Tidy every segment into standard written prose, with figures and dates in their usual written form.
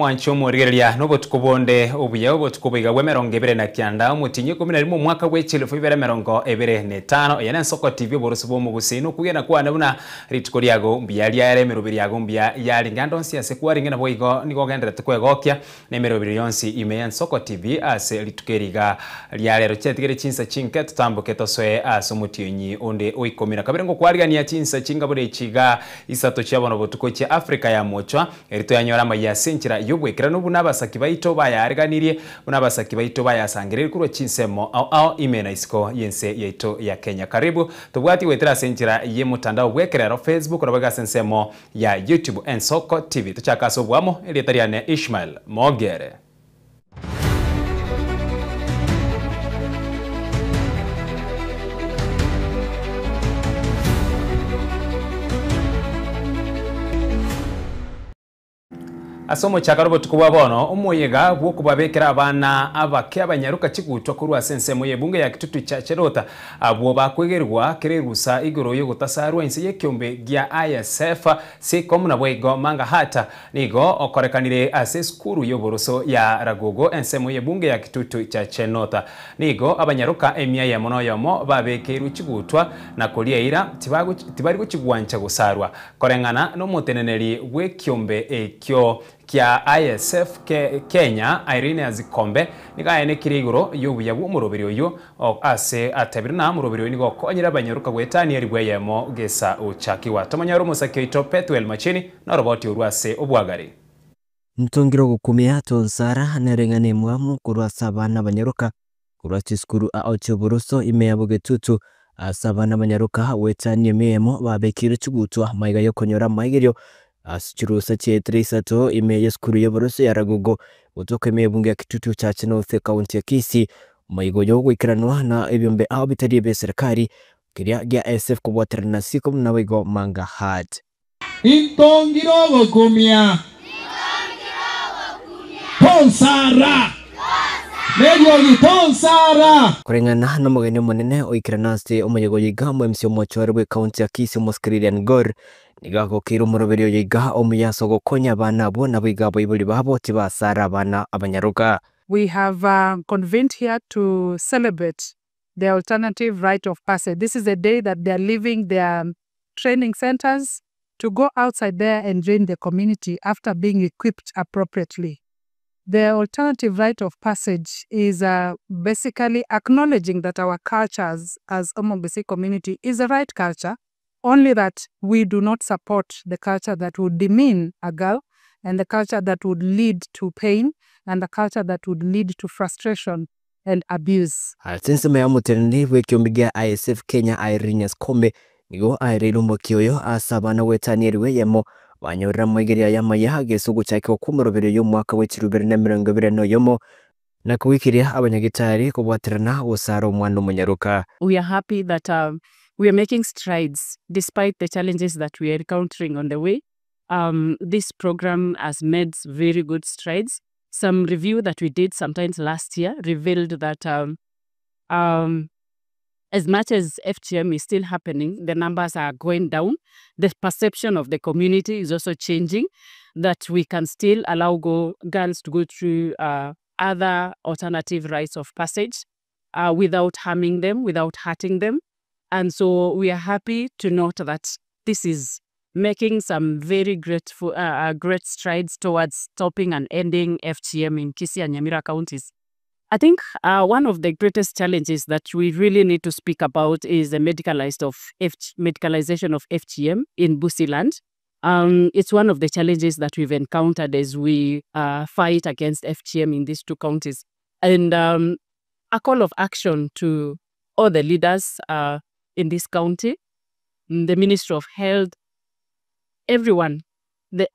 mwancho murigeria no botukubonde obuya obotukubiga bwe 2029 mutinye 11 mwaka w'echilufu 2025 yana Nsoko TV boroso bo mugusino kugena kwana buna rituko lyago mbiyali yare mirubiri yago mbya yali ngando nsiase kwaringa na boigo nigo gendera tukwegokia ne mirubiri yonsi ime Nsoko TV ase ritukeriga lyale rochetigere chinsa chinke tutambuke toswe ase mutinyi onde oikomira kabirengo kwarigania chinsa chinga bure chiga isato cyabono botuko cya Afrika ya mochwa erito yanyora mayasenchira yobwekera no bunabasaki baito bayariganirie bunabasaki baito bayasangirira kuro chinsemo ao imena isiko yense yeito ya Kenya. Karibu tubwati wetera senchira ye mutandao bwekerero Facebook robaga sensemo ya YouTube Nsoko TV tuchakaso bwamo elietariane Ishmael Mogere. Asomo chakarobo tukuba bono umuyega bwo kubabekera abana abake abanyaruka kigutwa kuri asensemo yebunge ya kitutu cha Cherota abo bakwegerwa kererusa igoro yo gutasarwa inse yekyombe gya ISF sekom na bwego manga hata nigo okorekanire ase skuru yo boroso ya Ragogo ensemo yebunge ya kitutu cha Chenota nigo abanyaruka emia ya mono yomo babekeru kigutwa na kolieira tibari kugwancha gusarwa korengana no muteneneri bwekyombe ekyo kia ISF Kenya Irene Azikombe nikaene kiriguro yobuya bw'umurobiri oyo ase atabirina murobiri nigo konyira abanyaruka gwetani ari bweyemo gesa uchakiwa tomanyaro musakyo ito Petuel Machini na roboti urwase obwagari Mtongiro gukumia tonsara nerengane mwamu kurwa sabana abanyaruka kurwa chiskuru aochoboroso imeyabugetutu asabana abanyaruka wetani emeyemo babekire chugutwa maiga yo konyora maigerio Asichurusa chetrisato imeye skuru yoboroso ya Ragogo utoka imeye bunge ya kitutu cha Chenothe kaunti ya Kisii maigo yogo ikiranwa na ebyombe ao bitari ebe serikali kiria gya SF kubwatira na sikom na wigo manga had Intongiro kumia Ponsara Medio Ponsara kurengana na mugeni munene oikiranase omayigo yiga mwemsio mochwarwe kaunti ya Kisii Moskirian Gor Nigago kiro muroberi yiga omuyaso gokonya bana bona biga boibuli babo tibasara bana abanyaruka. We have convened here to celebrate the alternative right of passage. This is a day that they are leaving their training centers to go outside there and join the community after being equipped appropriately. The alternative right of passage is basically acknowledging that our cultures as Omombesi community is a right culture, only that we do not support the culture that would demean a girl and the culture that would lead to pain and the culture that would lead to frustration and abuse. Since me amutenni wekyombigia ISF Kenya Irene Azikombe nigo airiru mokyoyo asabana wetanieriwe yemo banyora mwegeria yamaya gesugu cyake kumurobere yo mwaka w'ikirubere na 2020 yomo nakwikiria abanyagitari kubwatirana usaro mwana munyaruka. We are happy that we are making strides despite the challenges that we are encountering on the way. This program has made very good strides. Some review that we did sometimes last year revealed that as much as FGM is still happening, the numbers are going down. The perception of the community is also changing, that we can still allow girls to go through other alternative rites of passage without harming them, without hurting them. And so we are happy to note that this is making some very great strides towards stopping and ending FGM in Kisii and Nyamira counties. I think one of the greatest challenges that we really need to speak about is the medicalization of FGM in Busiland. It's one of the challenges that we've encountered as we fight against FGM in these two counties. And a call of action to all the leaders in this county, the Ministry of Health, everyone,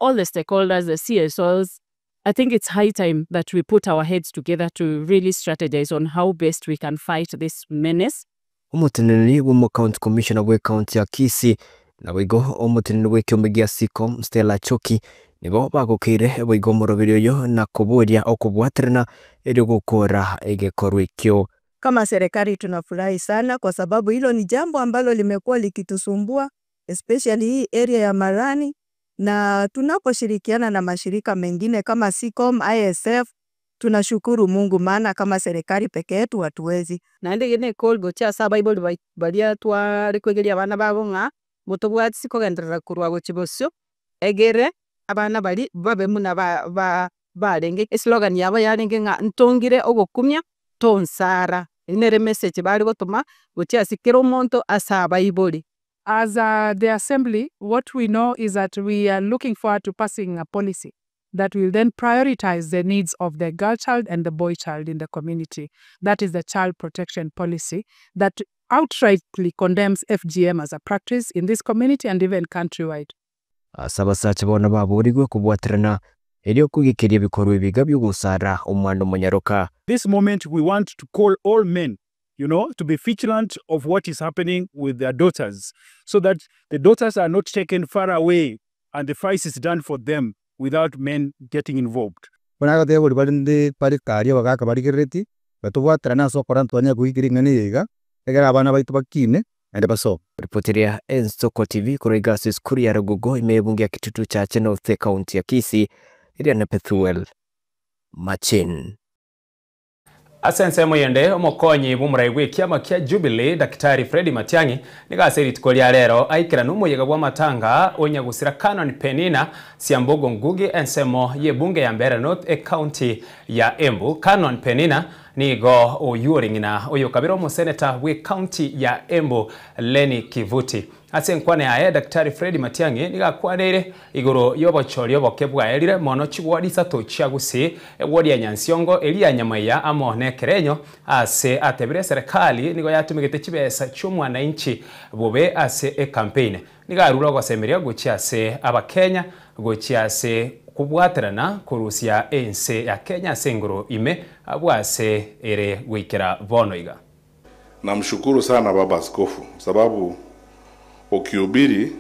all the stakeholders, the CSOs. I think it's high time that we put our heads together to really strategize on how best we can fight this menace. Umuteneni w'umu county commissioner we county ya Kisii na wigo umuteneni we kyombigia sikom Stella Choki nibo bagukire wigo murobiri yo na kuburia okubwatirana eri gukora egekorwe kyo. Kama serikali tunafurahi sana kwa sababu hilo ni jambo ambalo limekuwa likitusumbua, especially hii area ya Marani na tunaposhirikiana na mashirika mengine kama SICOM, ISF, tunashukuru Mungu maana kama serikali peke yetu hatuwezi. Na ndege call gocha sa Bible balia twa rikwegeria abana babo nga mutobwati sikogenderera kurwa gochibosyo egere abana bali babe muna barenge slogan yabo yarenge nga ntongire ogokumya tonsara inere message bali gotuma gocha sikero monto asa Bible. As the assembly, what we know is that we are looking forward to passing a policy that will then prioritize the needs of the girl child and the boy child in the community. That is the child protection policy that outrightly condemns FGM as a practice in this community and even countrywide. Asaba sacha bona baburigwe kubwatirana elio kugikiria bikorwa ibiga byo gusara umwana munyaruka. This moment we want to call all men, to be vigilant of what is happening with their daughters, so that the daughters are not taken far away and the fight is done for them without men getting involved. Bana ga buri balinde pari kariya bagaka bari gereti batubwatirana so korantwanya kugikiringani yiga egera abana baitu bakine ende baso. Ripotiria Ensoko TV kurega skuri ya Rugugo imebungia kitutu cha North County ya Kisii ili na Pethuel Machin. Asense moyende omokonyi bumuraigwe kiama kia Jubilee Daktari Fred Matiang'i nigaseri tikolia rero aikira n'umuyaga bwa matanga onyagusira Canon Penina Siambogo Ngugi ensemo ye bunge ya Mbeere North County ya Embu. Canon Penina nigo oyuringina oyokabiro mu senator we county ya Embu Lenny Kivuti. Asenkwane aye Daktari Fred Matiang'i nigakwanire igoro yobochori obokebwa elire mono chigwadi sato chiagusi wodi ya Nyansiongo elia nyamaya amone kerenyo ase atebire serikali nigo yatumigete chibesa cy'umwana inchi bobe ase campaign nigarura gwasemeria guchiase abakenya guchiase kubwaterana kurusia ense ya Kenya sengoro ime abwase ere gwikira bonoiga. Namshukuru sana baba askofu sababu ukihubiri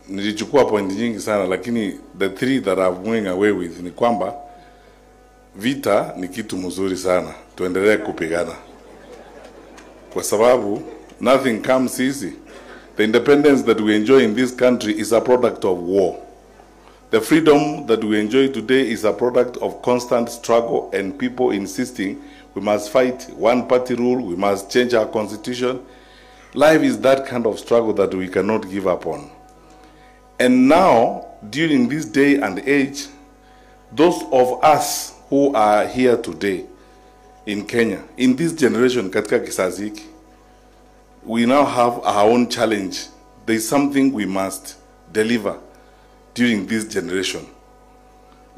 nilichukua point nyingi sana, lakini the three that I'm going away with ni kwamba vita ni kitu mzuri sana, tuendelee kupigana kwa sababu nothing comes easy. The independence that we enjoy in this country is a product of war. The freedom that we enjoy today is a product of constant struggle and people insisting we must fight one party rule, we must change our constitution. Life is that kind of struggle that we cannot give up on. And now, during this day and age, those of us who are here today in Kenya, in this generation, katika kizazi hiki, we now have our own challenge. There is something we must deliver during this generation.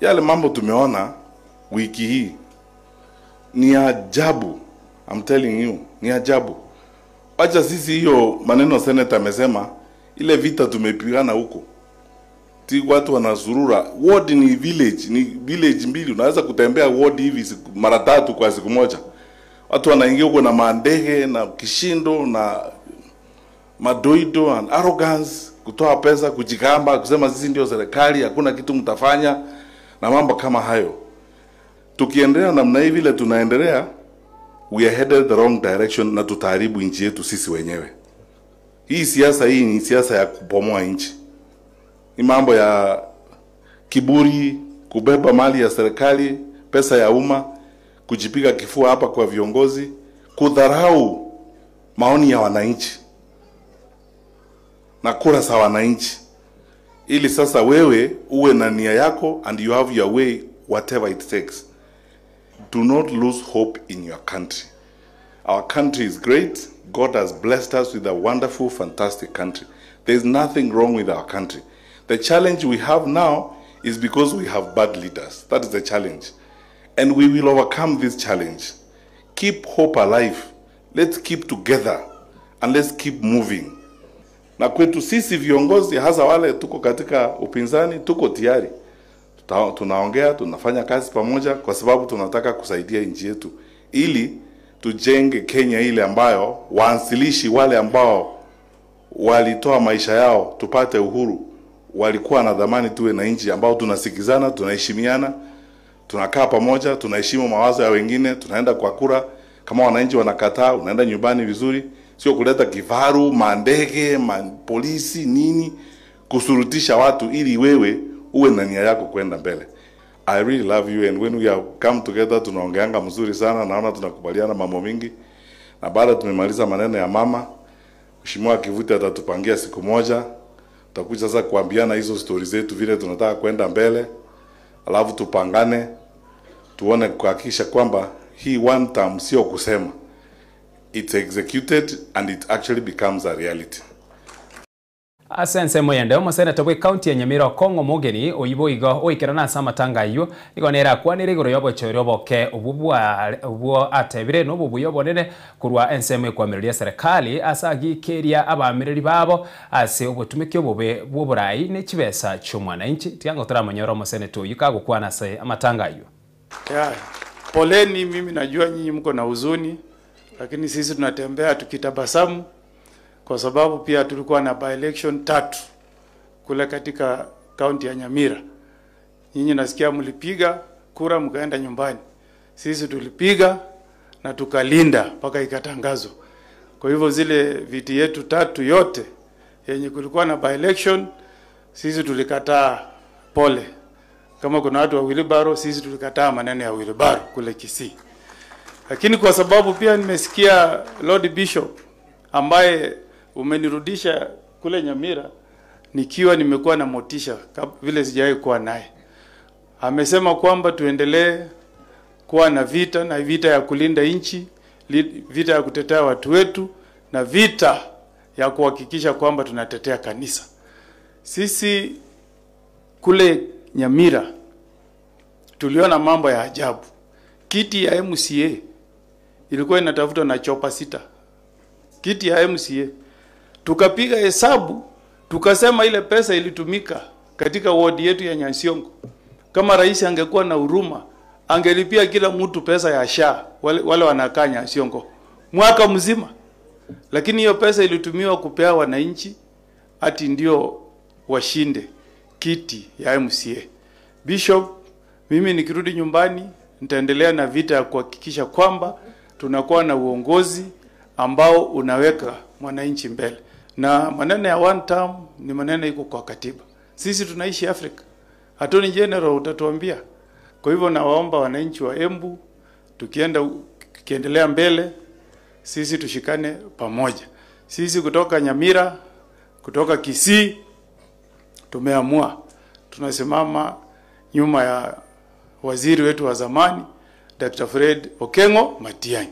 Yale mambo tumeona wiki hii ni ajabu. I'm telling you, ni ajabu. Acha sisi hiyo maneno senator amesema ile vita tumepigana huko. Ti watu wanazurura. Ward ni village mbili. Unaweza kutembea ward hivi mara 3 kwa siku moja. Watu wanaingia huko na mandege na kishindo na madoido and arrogance, kutoa pesa, kujikamba, kusema sisi ndio serikali, hakuna kitu mtafanya na mambo kama hayo. Tukiendelea namna hivi vile tunaendelea, we are headed the wrong direction na tutaharibu nchi yetu sisi wenyewe. Hii ni siasa ya kubomoa nchi. Ni mambo ya kiburi, kubeba mali ya serikali, pesa ya umma, kujipiga kifua hapa kwa viongozi, kudharau maoni ya wananchi na kura za wananchi. Ili sasa wewe uwe na nia yako and you have your way whatever it takes. Do not lose hope in your country. Our country is great. God has blessed us with a wonderful, fantastic country. There is nothing wrong with our country. The challenge we have now is because we have bad leaders. That is the challenge. And we will overcome this challenge. Keep hope alive. Let's keep together and let's keep moving. Na kwetu sisi viongozi hasa wale tuko katika upinzani, tuko tayari. Tunaongea, tunafanya kazi pamoja kwa sababu tunataka kusaidia nchi yetu ili tujenge Kenya ile ambayo waanzilishi wale ambao walitoa maisha yao tupate uhuru walikuwa na dhamani tuwe na nchi ambao tunasikizana, tunaheshimiana, tunakaa pamoja, tunaheshimu mawazo ya wengine, tunaenda kwa kura. Kama wananchi wanakataa, unaenda nyumbani vizuri, sio kuleta kifaru, mandege, polisi nini kusurutisha watu ili wewe uwe na nia yako kwenda mbele. I really love you, and when we have come together tunaongeanga mzuri sana, naona tunakubaliana mambo mingi. Na baada tumemaliza maneno ya mama, Mheshimiwa Kivuti atatupangia siku moja, tutakuja sasa kuambiana hizo stories zetu vile tunataka kwenda mbele, alafu tupangane tuone kuhakikisha kwamba hii one term sio kusema, it's executed and it actually becomes a reality. Asense moyende omuseneta bwe county ya Nyamira Kongo Mogeni oyibo igo oikerana sama tangayo igonera kwanire igoro yobochore oboke obwo atebire no bubuyo bonene kurwa ensemo kwamiria serikali asagi keria abamiriri babo ase obutumike obobe bw'oburai ne kibesa cy'umwana inchi tiango turamanyora omuseneta oyikago kwana se amatangayo. Poleni, mimi najua nyinyi mko na huzuni, lakini sisi tunatembea tukitabasamu kwa sababu pia tulikuwa na by-election 3 kule katika kaunti ya Nyamira. Nyinyi nasikia mlipiga kura mkaenda nyumbani. Sisi tulipiga na tukalinda mpaka ikatangazwa. Kwa hivyo zile viti yetu 3 yote yenye kulikuwa na by-election sisi tulikataa. Pole. Kama kuna watu wa wheelbarrow, sisi tulikataa maneno ya wheelbarrow kule Kisii. Lakini kwa sababu pia nimesikia Lord Bishop ambaye umenirudisha kule Nyamira nikiwa nimekuwa na motisha vile sijawahi kuwa naye. Amesema kwamba tuendelee kuwa na vita ya kulinda nchi, vita ya kutetea watu wetu na vita ya kuhakikisha kwamba tunatetea kanisa. Sisi kule Nyamira tuliona mambo ya ajabu. Kiti ya MCA ilikuwa inatafutwa na chopa 6. Kiti ya MCA tukapiga hesabu, tukasema ile pesa ilitumika katika ward yetu ya Nyansiongo. Kama rais angekuwa na huruma, angelipia kila mtu pesa ya SHA wale wanakaa Nyansiongo mwaka mzima. Lakini hiyo pesa ilitumiwa kupea wananchi ati ndio washinde kiti ya MCA. Bishop, mimi nikirudi nyumbani nitaendelea na vita ya kuhakikisha kwamba tunakuwa na uongozi ambao unaweka mwananchi mbele. Na maneno ya one term ni maneno iko kwa katiba. Sisi tunaishi Afrika. Attorney General utatuambia. Kwa hivyo nawaomba wananchi wa Embu tukiendelea mbele sisi tushikane pamoja. Sisi kutoka Nyamira, kutoka Kisii tumeamua tunasimama nyuma ya waziri wetu wa zamani Dr. Fred Okengo Matiang'i.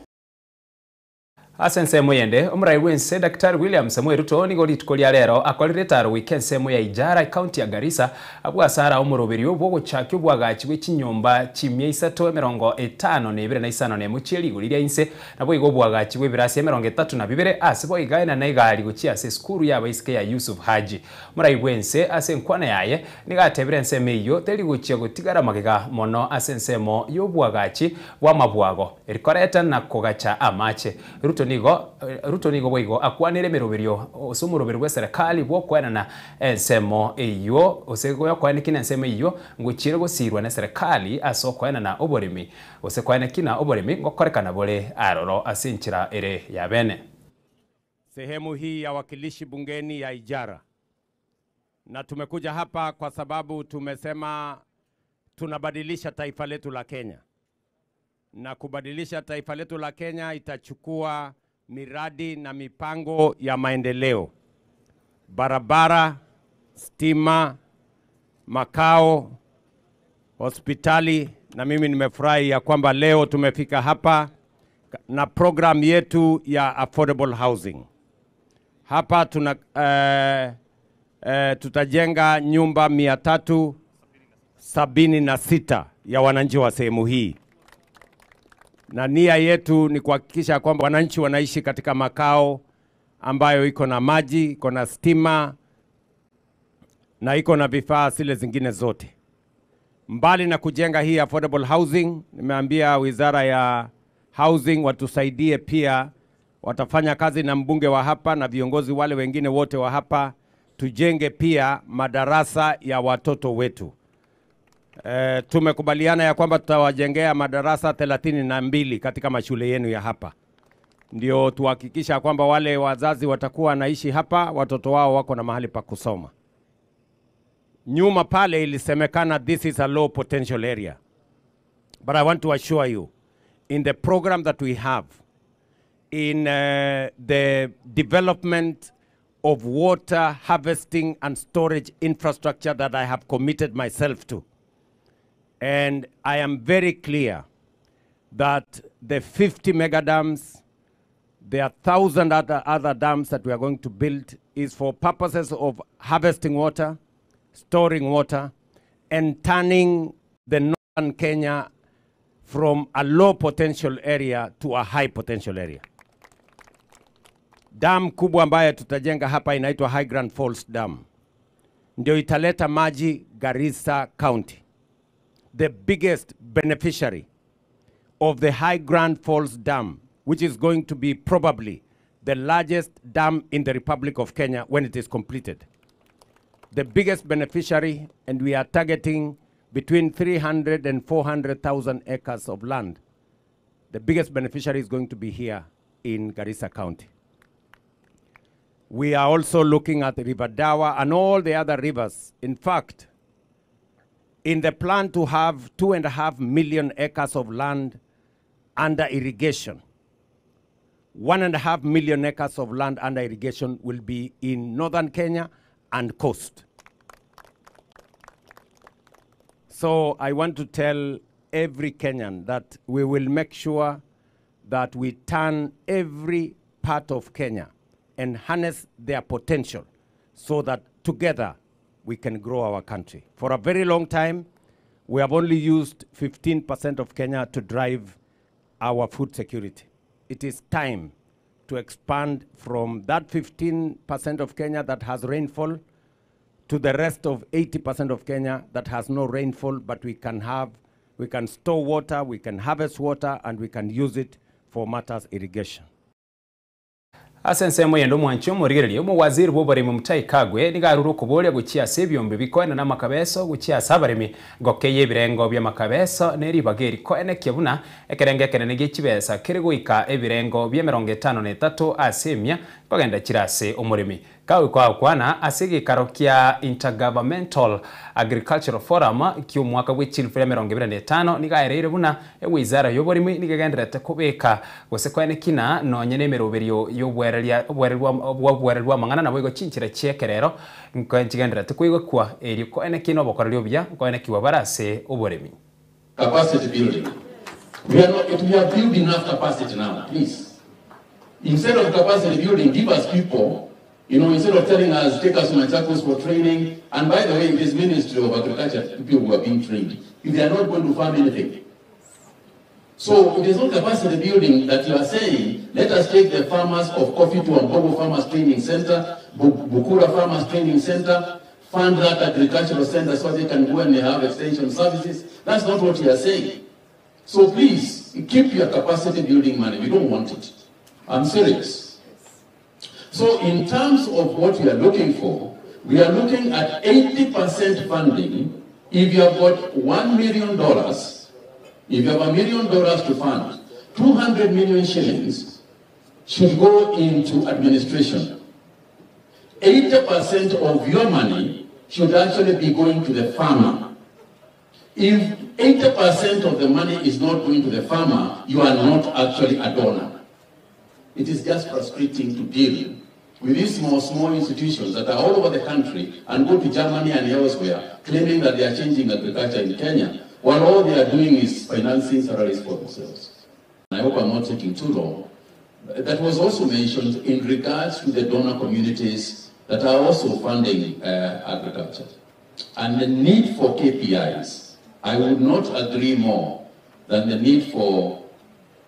Asense moyende omrai wense Dr. William Samuel Ruto ni goli tukolia rero akolire taro weekend semo ya Ijara county ya Garissa abwa sara omuroberi obwo gochakyo bwagachi bw'ikinyomba kimye 350 ne 250 ne mucheli gulira inse nabo igo bwagachi bw'ebirasi 32 asibo igaina na igali gochia se skuru ya baisike ya Yusuf Haji omrai wense asenkwana yaye nigatebire enseme iyo teri gochia gotigara magega mono asensemo yobwagachi bwa mabwago erikoreta na kogacha amache Ruto nigo bwigo akwanire miroberio osumurobero bwa serikali bwo kwanana ensemo iyo osego yakwanikina ensemo iyo nguchire gusirwa na serikali asokwanana oborimi osekwanakina oborimi ngokorekana bole aroro asinchira ere ya bene. Sehemu hii ya wakilishi bungeni ya Ijara, na tumekuja hapa kwa sababu tumesema tunabadilisha taifa letu la Kenya. Na kubadilisha taifa letu la Kenya itachukua miradi na mipango ya maendeleo, barabara, stima, makao, hospitali, na mimi nimefurahi ya kwamba leo tumefika hapa na program yetu ya affordable housing. Hapa tutajenga nyumba 376 ya wananchi wa sehemu hii. Na nia yetu ni kuhakikisha kwamba wananchi wanaishi katika makao ambayo iko na maji, iko na stima na iko na vifaa zile zingine zote. Mbali na kujenga hii affordable housing, nimeambia Wizara ya Housing watusaidie pia, watafanya kazi na mbunge wa hapa na viongozi wale wengine wote wa hapa, tujenge pia madarasa ya watoto wetu. Tumekubaliana ya kwamba tutawajengea madarasa 32 katika mashule yenu ya hapa. Ndio tuhakikisha kwamba wale wazazi watakuwa naishi hapa, watoto wao wako na mahali pa kusoma. Nyuma pale ilisemekana this is a low potential area. But I want to assure you, in the program that we have, in the development of water harvesting and storage infrastructure that I have committed myself to, and I am very clear that the 50 mega dams, there are 1,000 other dams that we are going to build is for purposes of harvesting water, storing water, and turning the northern Kenya from a low potential area to a high potential area. Dam kubwa ambayo tutajenga hapa inaitwa High Grand Falls Dam. Ndio italeta maji Garissa County. The biggest beneficiary of the High Grand Falls Dam, which is going to be probably the largest dam in the Republic of Kenya when it is completed. The biggest beneficiary, and we are targeting between 300 and 400,000 acres of land. The biggest beneficiary is going to be here in Garissa County. We are also looking at River Dawa and all the other rivers. In fact, in the plan to have 2.5 million acres of land under irrigation, 1.5 million acres of land under irrigation will be in northern Kenya and coast. So I want to tell every Kenyan that we will make sure that we turn every part of Kenya and harness their potential so that together we can grow our country. For a very long time, we have only used 15% of Kenya to drive our food security. It is time to expand from that 15% of Kenya that has rainfall to the rest of 80% of Kenya that has no rainfall, but we can store water, we can harvest water, and we can use it for matters irrigation. Asensemo yendo mwancho murigererio mu waziri b'obarimi Mutahi Kagwe nigaruru kuboria gukia sebyombe bikoena na makabeso gukia sabarimi gokeye birengo bya makabeso neri bageri ko ene kyabuna ekerenge kenene gikibesa kiriguika ebirengo bya 53 asemya bagenda kirase omurimi kawe kwa kwana asigi karokia Intergovernmental Agricultural Forum kyo mwaka w'ikilfu ya 2025 nigaerere buna ewizara y'oburimi nigagenderete kubeka gosekwene kina nonyene meroberio y'obwererwa mangana nabo igochinchira cyekerero nkoenchigenderete kwigokwa eri ko ene kino bokorero bya ko ene kiwa barase oburimi. Capacity building. We have built enough capacity now, please. Instead of capacity building, give us people. Instead of telling us, take us to Machakos for training, and by the way, in this Ministry of Agriculture, people who are being trained, if they are not going to farm anything. So it is not capacity building that you are saying, let us take the farmers of Coffee to Ambogo Farmers Training Center, Bukura Farmers Training Center, fund that agricultural center so they can go and have extension services. That's not what you are saying. So please, keep your capacity building money. We don't want it. I'm serious. So in terms of what we are looking for, we are looking at 80% funding. If you have got $1 million, if you have $1 million to fund, 200 million shillings should go into administration. 80% of your money should actually be going to the farmer. If 80% of the money is not going to the farmer, you are not actually a donor. It is just frustrating to deal with these small institutions that are all over the country and go to Germany and elsewhere claiming that they are changing agriculture in Kenya, while all they are doing is financing salaries for themselves. I hope I'm not taking too long. That was also mentioned in regards to the donor communities that are also funding agriculture. And the need for KPIs, I would not agree more than the need for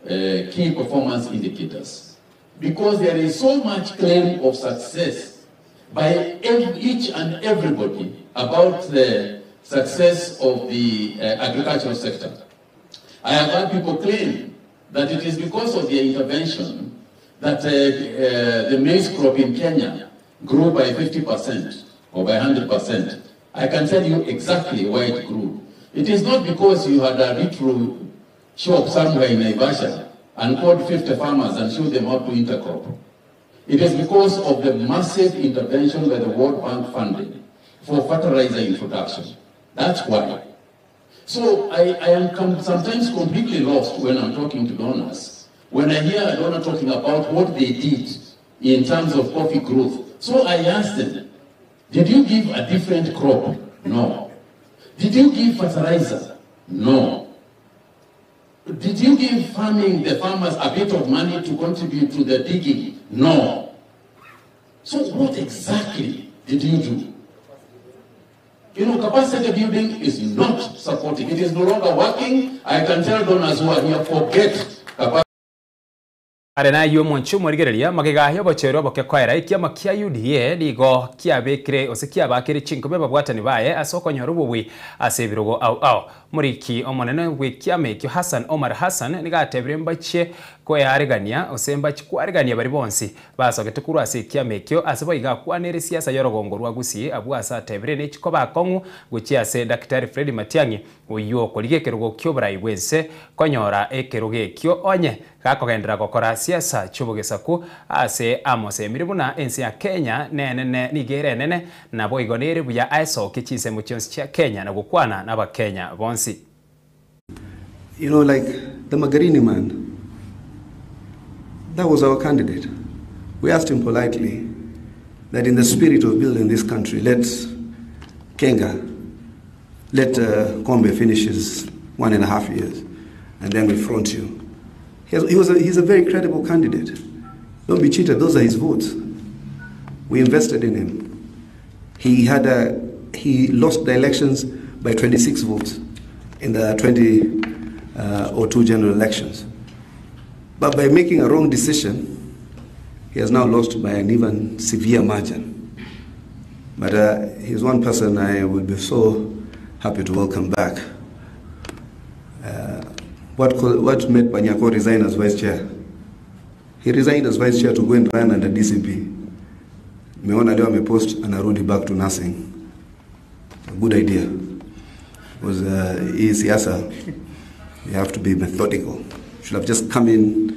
key performance indicators. Because there is so much claim of success by each and everybody about the success of the agricultural sector. I have heard people claim that it is because of their intervention that the maize crop in Kenya grew by 50% or by 100%. I can tell you exactly why it grew. It is not because you had a retro shop somewhere in Naivasha and called 50 farmers and showed them how to intercrop. It is because of the massive intervention by the World Bank funding for fertilizer introduction. That's why. So I am sometimes completely lost when I'm talking to donors. When I hear a donor talking about what they did in terms of coffee growth. So I asked them, did you give a different crop? No. Did you give fertilizer? No. Did you give the farmers a bit of money to contribute to the digging? No. So what exactly did you do? You know, capacity building is not supporting. It is no longer working. I can tell donors who are here, forget capacity. Arena yu monchu morigereria magiga yobo chero boke kwaira ikiama kia UDA nigo kia bekire osikia bakire chinko beba bwatani baye asoko nyorubwe asebirogo au muriki omonene wikiame kyo Hassan Omar Hassan nigatebire mbache ko yaregania osembachi kwaregania bari bonsi basoke tukuru asikia mekyo asebo iga kwanere siasa yorogongo rwagusi abwasa tebire ne chiko bakongu guchia se Dr. Fred Matiang'i uyo kolige kerugo kyo brai wense konyora ekeruge kyo onye gakogendera gokora siasa chubugesaku ase amose miribuna ensi ya Kenya nene nigere nene na boigonere buya aiso kichise muchonsi cha Kenya na gukwana na Kenya bonsi. You know, like the Magarini man, that was our candidate. We asked him politely that in the spirit of building this country, let Kombe finish his 1.5 years, and then we front you. He's a very credible candidate. Don't be cheated, those are his votes. We invested in him. He lost the elections by 26 votes in the 2002 general elections. But by making a wrong decision, he has now lost by an even severe margin. But he's one person I would be so happy to welcome back. What made Panyako resign as vice chair? He resigned as vice chair to go and run under DCP. Meona leo amepost anarudi back to nursing. A good idea. Because siasa, you have to be methodical. Should have just come in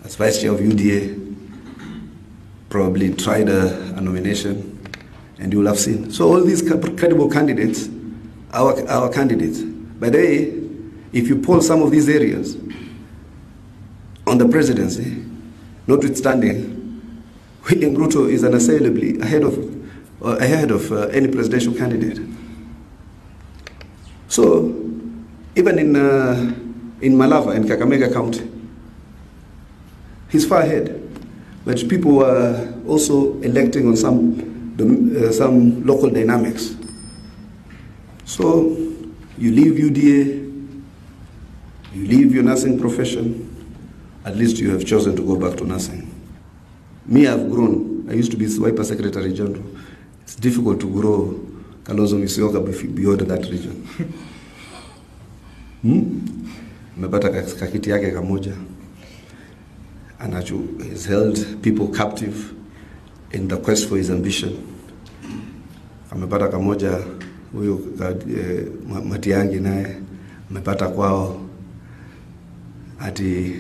as vice chair of UDA, probably tried a nomination, and you will have seen. So all these credible candidates, our candidates. By the way, if you poll some of these areas on the presidency, notwithstanding, William Ruto is unassailably ahead of any presidential candidate. So even in Malava, in Kakamega County, he's far ahead. But people were also electing on some local dynamics. So you leave UDA, you leave your nursing profession, at least you have chosen to go back to nursing. Me, I've grown. I used to be Wiper Secretary General. It's difficult to grow Kalonzo Musyoka beyond that region. Amepata kakiti yake kamoja. He's held people captive in the quest for his ambition. Amepata kamoja huyo Matiang'i naye amepata kwao ati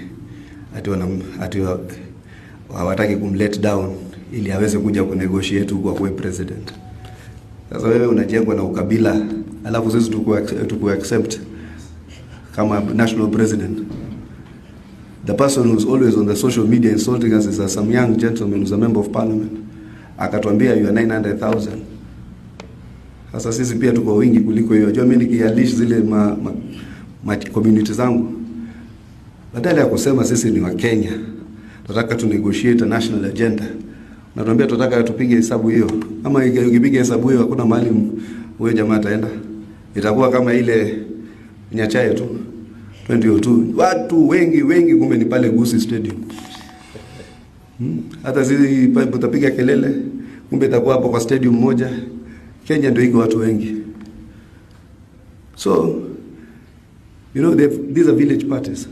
hawataki kumlet down ili aweze kuja kunegotiate kwa kuwe president. Sasa wewe unajengwa na ukabila alafu sisi tuku accept kama national president. The person who's always on the social media insulting us is some young gentleman who's a member of parliament. Akatuambia you are 900,000. Sasa sisi pia tuko wingi kuliko hiyo. Unajua mimi nikialish zile community zangu. Badala ya kusema sisi ni wa Kenya, tunataka tu negotiate a national agenda. Natuambia tunataka tupige hesabu hiyo. Kama ukipiga hesabu hiyo hakuna mahali huyo jamaa ataenda. Itakuwa kama ile Nyachae tu 2002. Watu wengi kumbe ni pale Gusii Stadium. Hata sisi tutapiga kelele kumbe itakuwa hapo kwa stadium moja. Kenya ndio iko watu wengi. So you know these are village parties.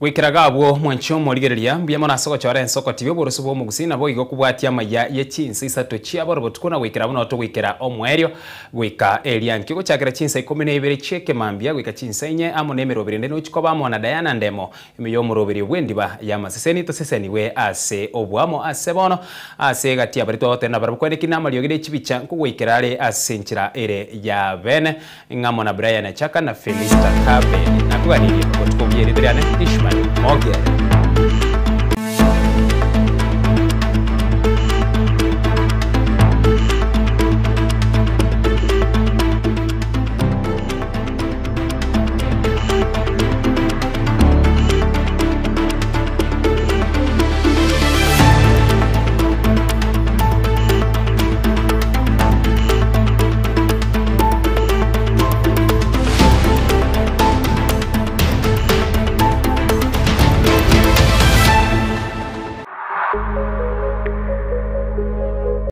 Gwikiraga abo mwancho morigereria mbiyamo na soko chore nsoko TV borusu bo mugusina bo igo kubwatia maya ye chinsa isato chia boro botukuna gwikira buno to gwikira omwerio gwika elian kigo chakira chinsa 12 cheke mambia gwika chinsa inye amo nemero 2 no chikoba mo na Diana ndemo imiyo murobiri bwendiba ya maseseni to seseni we ase obwamo ase bono ase gatia barito tena barabkwene kinama liogide chibicha kugwikirare ase nchira ere ya bene ngamo na Brian Chaka na Felista Kabe na kuganiri botukobiere Adriane Ishmael Mogere.